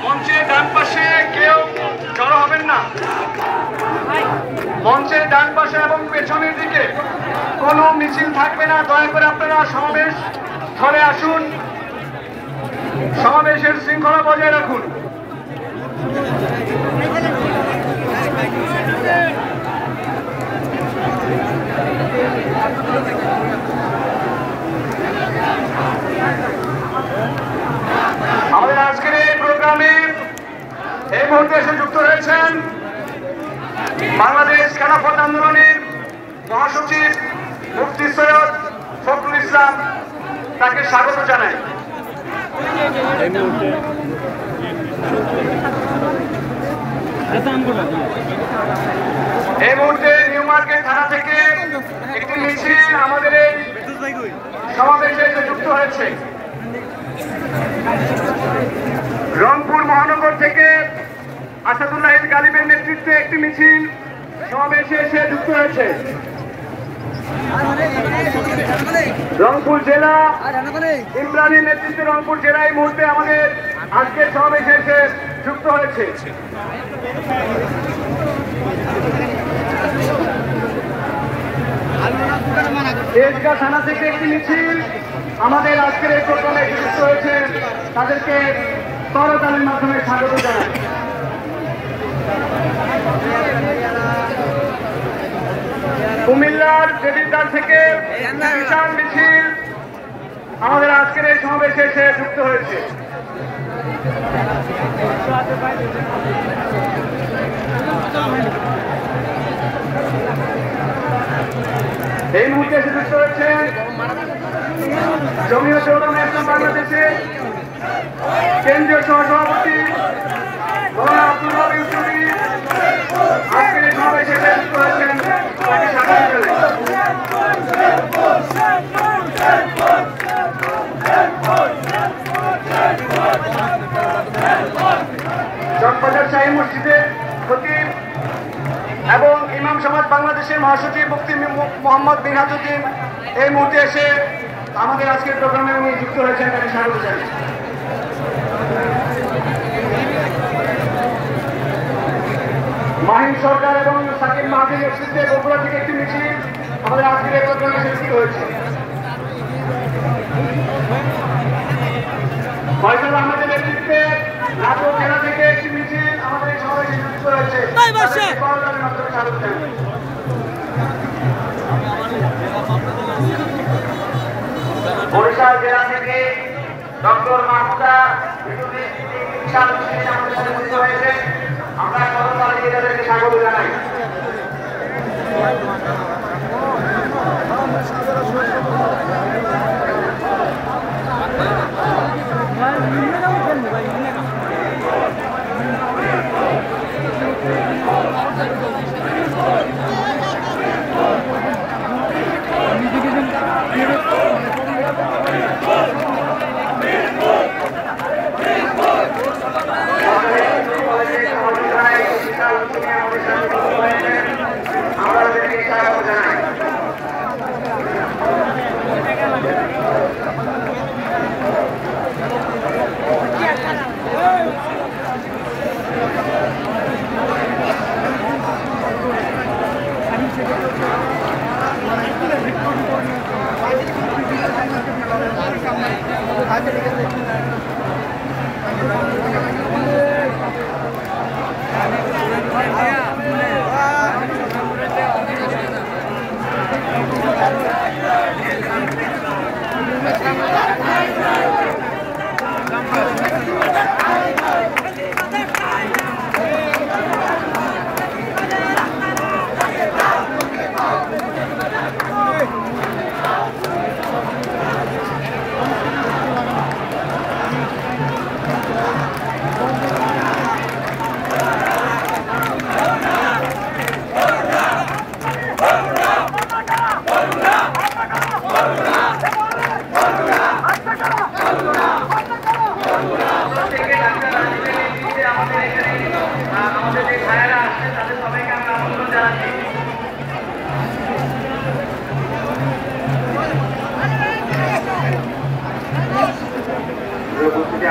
মঞ্চের ডান পাশে কেউ জড়ো হবেন না। মঞ্চের ডান পাশে এবং পেছনের দিকে কোনো মিছিল থাকবে না। দয়া করে আপনারা সমাবেশ স্থলে আসুন, সমাবেশের শৃঙ্খলা বজায় রাখুন। আমাদের আজকের এই প্রোগ্রামে এই মুহূর্তে এসে যুক্ত হয়েছেন বাংলাদেশ খেলাফত আন্দোলনের মহাসচিব মুফতি সৈয়দ ফখরুল ইসলাম, তাকে স্বাগত জানাই। এই মুহূর্তে নিউ মার্কেট থানা থেকে একটি মিছিল আমাদের এই সমাবেশে এসে যুক্ত হয়েছে। রংপুর মহানগর থেকে আসাদুল্লাহ গালিবের নেতৃত্বে একটি মিছিল সমাবেশে এসে যুক্ত হয়েছে। রংপুর জেলা ইমরানের নেতৃত্বে রংপুর জেলা এই মুহূর্তে আমাদের আজকের সমাবেশে এসে যুক্ত হয়েছে। তেজগাঁ থানা থেকে একটি মিছিল আমাদের আজকের এই প্রোগ্রামে যুক্ত হয়েছে, তাদেরকে করতালির মাধ্যমে স্বাগত জানাই। কুমিল্লার দেবিদ্বার থেকে বিশাল মিছিল আমাদের আজকের এই সমাবেশে এসে যুক্ত হয়েছে। এই মুহূর্তে এসে যুক্ত হয়েছে জমিয়ত উলামায়ে ইসলাম বাংলাদেশের কেন্দ্রীয় সহসভাপতি মৌলানা আব্দুল ওয়াহাব ইউসুফী। আজকের এই সমাবেশে এসে যুক্ত হয়েছেন, তাকে স্বাগত জানাই। চকবাজার শাহী মসজিদের খতিব এবং ইমাম সমাজ বাংলাদেশের মহাসচিব মুফতি মোহাম্মদ মিনহাজউদ্দিন এই মুহূর্তে এসে আমাদের আজকের প্রোগ্রামে উনি যুক্ত হয়েছেন, তাকে স্বাগত জানাই। মাহিন সরকার এবং সাকিব মাহফিজ নেতৃত্বে বগুড়া থেকে একটি মিছিল আমাদের আজকের এই প্রোগ্রামে যুক্ত হয়েছে। ফয়সাল আহমেদের নেতৃত্বে নাটোর জেলা থেকে একটি মিছিল আমাদের এই সমাবেশে যুক্ত হয়েছে। বরিশাল জেলা থেকে ডক্টর মাহমুদা যুক্ত হয়েছে, আমরা করতালি দিয়ে তাদেরকে স্বাগত জানাই।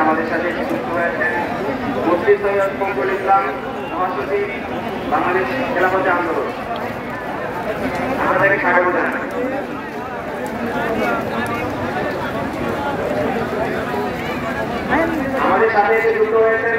আমাদের সাথে যুক্ত হয়েছেন মুফতি সৈয়দ ফখরুল ইসলাম, মহাসচিব বাংলাদেশ খেলাফত আন্দোলন, আমাদেরকে স্বাগত জানাই। আমাদের সাথে যুক্ত হয়েছেন